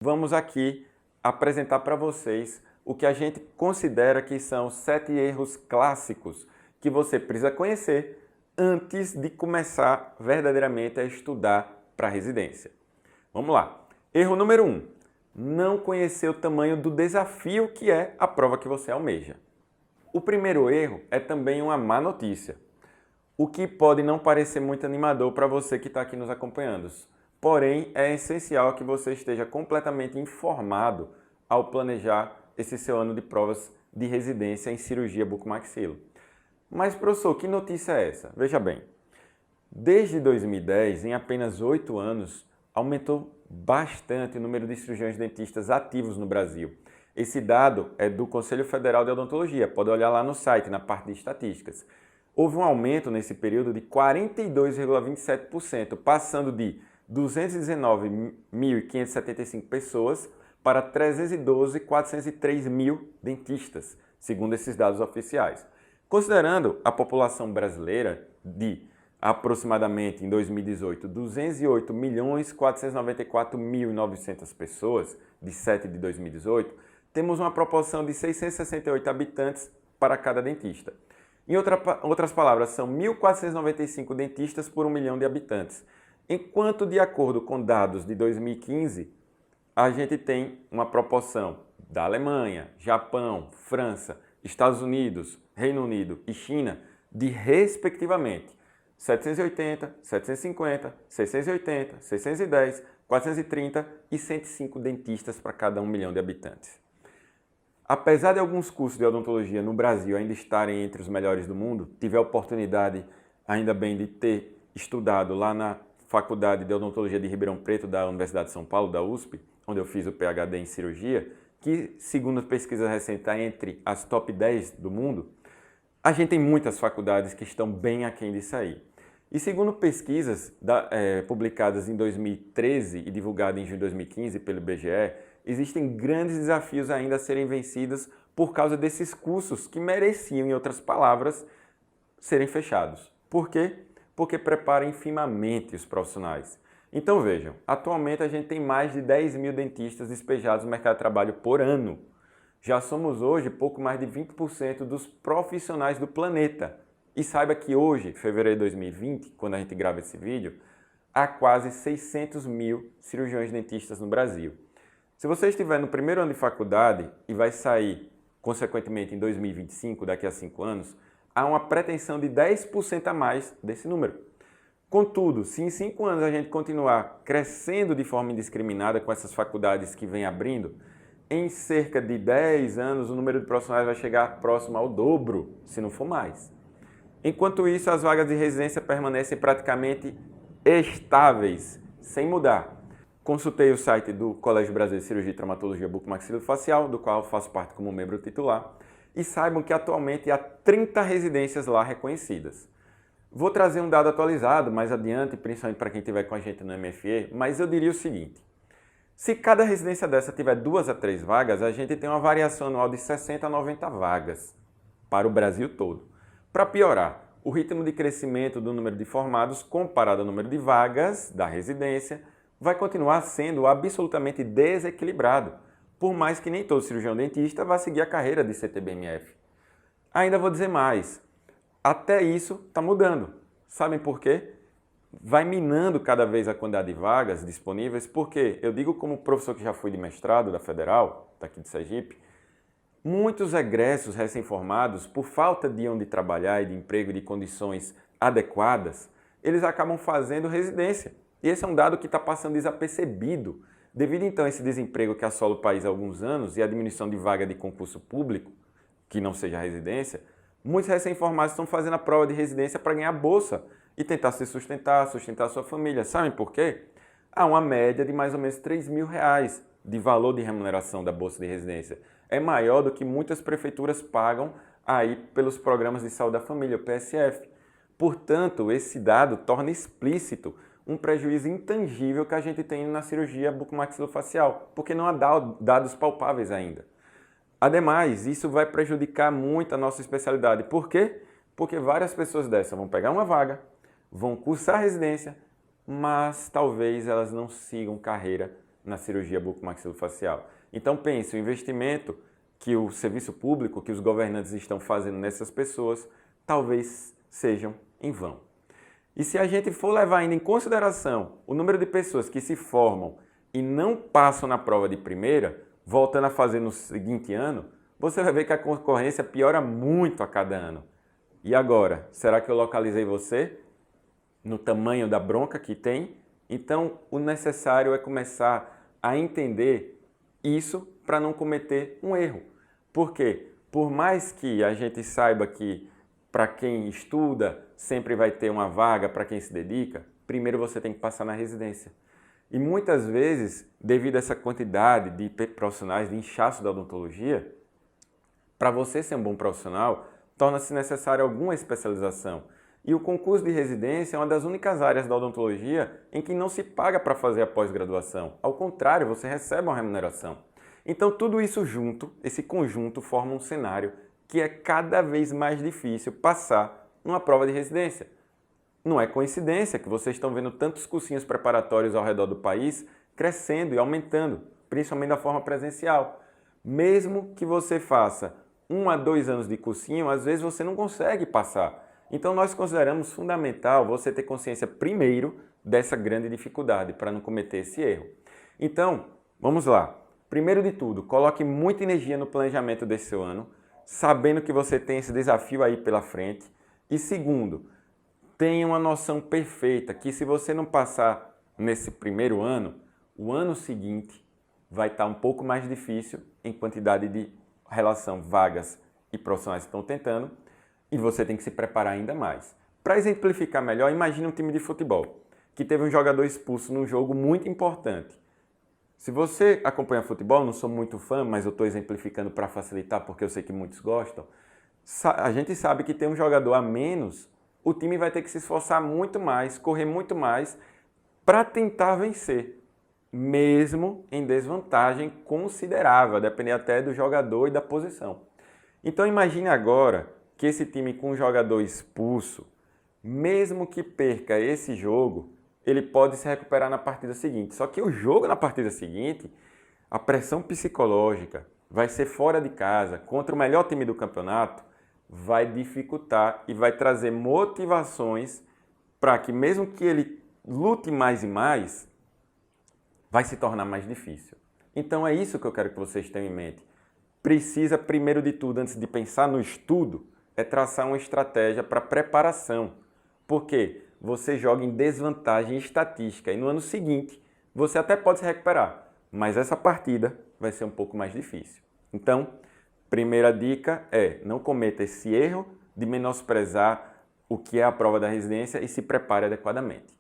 Vamos aqui apresentar para vocês o que a gente considera que são 7 erros clássicos que você precisa conhecer antes de começar verdadeiramente a estudar para residência. Vamos lá. Erro número 1. Não conhecer o tamanho do desafio que é a prova que você almeja. O primeiro erro é também uma má notícia, o que pode não parecer muito animador para você que está aqui nos acompanhando. Porém, é essencial que você esteja completamente informado ao planejar esse seu ano de provas de residência em cirurgia bucomaxilo. Mas, professor, que notícia é essa? Veja bem, desde 2010, em apenas 8 anos, aumentou bastante o número de cirurgiões dentistas ativos no Brasil. Esse dado é do Conselho Federal de Odontologia, pode olhar lá no site, na parte de estatísticas. Houve um aumento nesse período de 42,27%, passando de 219.575 pessoas para 312.403 mil dentistas, segundo esses dados oficiais. Considerando a população brasileira de aproximadamente, em 2018, 208.494.900 pessoas, de 7 de 2018, temos uma proporção de 668 habitantes para cada dentista. Em outras palavras, são 1.495 dentistas por 1 milhão de habitantes. Enquanto, de acordo com dados de 2015, a gente tem uma proporção da Alemanha, Japão, França, Estados Unidos, Reino Unido e China de, respectivamente, 780, 750, 680, 610, 430 e 105 dentistas para cada 1 milhão de habitantes. Apesar de alguns cursos de odontologia no Brasil ainda estarem entre os melhores do mundo, tive a oportunidade, ainda bem, de ter estudado lá na Faculdade de Odontologia de Ribeirão Preto da Universidade de São Paulo, da USP, onde eu fiz o PhD em cirurgia, que, segundo pesquisas recentes, está entre as top 10 do mundo. A gente tem muitas faculdades que estão bem aquém disso aí. E segundo pesquisas publicadas em 2013 e divulgadas em junho de 2015 pelo IBGE, existem grandes desafios ainda a serem vencidos por causa desses cursos que mereciam, em outras palavras, serem fechados. Por quê? Porque preparam infimamente os profissionais. Então vejam, atualmente a gente tem mais de 10 mil dentistas despejados no mercado de trabalho por ano. Já somos hoje pouco mais de 20% dos profissionais do planeta. E saiba que hoje, fevereiro de 2020, quando a gente grava esse vídeo, há quase 600 mil cirurgiões dentistas no Brasil. Se você estiver no primeiro ano de faculdade e vai sair, consequentemente, em 2025, daqui a 5 anos, há uma pretensão de 10% a mais desse número. Contudo, se em 5 anos a gente continuar crescendo de forma indiscriminada com essas faculdades que vem abrindo, em cerca de 10 anos o número de profissionais vai chegar próximo ao dobro, se não for mais. Enquanto isso, as vagas de residência permanecem praticamente estáveis, sem mudar. Consultei o site do Colégio Brasileiro de Cirurgia e Traumatologia Bucomaxilofacial, do qual eu faço parte como membro titular, e saibam que atualmente há 30 residências lá reconhecidas. Vou trazer um dado atualizado mais adiante, principalmente para quem estiver com a gente no MFE, mas eu diria o seguinte: se cada residência dessa tiver 2 a 3 vagas, a gente tem uma variação anual de 60 a 90 vagas para o Brasil todo. Para piorar, o ritmo de crescimento do número de formados comparado ao número de vagas da residência vai continuar sendo absolutamente desequilibrado, por mais que nem todo cirurgião dentista vá seguir a carreira de CTBMF. Ainda vou dizer mais, até isso está mudando. Sabem por quê? Vai minando cada vez a quantidade de vagas disponíveis, porque eu digo como professor que já fui de mestrado da Federal, daqui de Sergipe, muitos egressos recém-formados, por falta de onde trabalhar e de emprego e de condições adequadas, eles acabam fazendo residência. E esse é um dado que está passando desapercebido. Devido então a esse desemprego que assola o país há alguns anos e a diminuição de vaga de concurso público, que não seja residência, muitos recém-formados estão fazendo a prova de residência para ganhar bolsa e tentar se sustentar a sua família. Sabem por quê? Há uma média de mais ou menos R$3.000 de valor de remuneração da bolsa de residência. É maior do que muitas prefeituras pagam aí pelos programas de saúde da família, o PSF. Portanto, esse dado torna explícito um prejuízo intangível que a gente tem na cirurgia bucomaxilofacial, porque não há dados palpáveis ainda. Ademais, isso vai prejudicar muito a nossa especialidade. Por quê? Porque várias pessoas dessas vão pegar uma vaga, vão cursar residência, mas talvez elas não sigam carreira na cirurgia bucomaxilofacial. Então pense, o investimento que o serviço público, que os governantes estão fazendo nessas pessoas, talvez sejam em vão. E se a gente for levar ainda em consideração o número de pessoas que se formam e não passam na prova de primeira, voltando a fazer no seguinte ano, você vai ver que a concorrência piora muito a cada ano. E agora, será que eu localizei você no tamanho da bronca que tem? Então, o necessário é começar a entender isso para não cometer um erro. Por quê? Por mais que a gente saiba que para quem estuda sempre vai ter uma vaga para quem se dedica, primeiro você tem que passar na residência. E muitas vezes, devido a essa quantidade de profissionais, de inchaço da odontologia, para você ser um bom profissional, torna-se necessária alguma especialização. E o concurso de residência é uma das únicas áreas da odontologia em que não se paga para fazer a pós-graduação. Ao contrário, você recebe uma remuneração. Então, tudo isso junto, esse conjunto, forma um cenário que é cada vez mais difícil passar numa prova de residência. Não é coincidência que vocês estão vendo tantos cursinhos preparatórios ao redor do país crescendo e aumentando, principalmente da forma presencial. Mesmo que você faça 1 a 2 anos de cursinho, às vezes você não consegue passar. Então nós consideramos fundamental você ter consciência primeiro dessa grande dificuldade para não cometer esse erro. Então, vamos lá. Primeiro de tudo, coloque muita energia no planejamento desse seu ano, sabendo que você tem esse desafio aí pela frente. E segundo, tenha uma noção perfeita que se você não passar nesse primeiro ano, o ano seguinte vai estar um pouco mais difícil em quantidade de relação vagas e profissionais que estão tentando, e você tem que se preparar ainda mais. Para exemplificar melhor, imagine um time de futebol que teve um jogador expulso num jogo muito importante. Se você acompanha futebol, não sou muito fã, mas eu estou exemplificando para facilitar porque eu sei que muitos gostam, a gente sabe que tem um jogador a menos, o time vai ter que se esforçar muito mais, correr muito mais para tentar vencer, mesmo em desvantagem considerável, a depender até do jogador e da posição. Então imagine agora que esse time com um jogador expulso, mesmo que perca esse jogo, ele pode se recuperar na partida seguinte. Só que o jogo na partida seguinte, a pressão psicológica, vai ser fora de casa, contra o melhor time do campeonato, vai dificultar e vai trazer motivações para que mesmo que ele lute mais e mais, vai se tornar mais difícil. Então é isso que eu quero que vocês tenham em mente. Precisa, primeiro de tudo, antes de pensar no estudo, é traçar uma estratégia para preparação. Porque você joga em desvantagem estatística e no ano seguinte você até pode se recuperar, mas essa partida vai ser um pouco mais difícil. Então, primeira dica é não cometa esse erro de menosprezar o que é a prova da residência e se prepare adequadamente.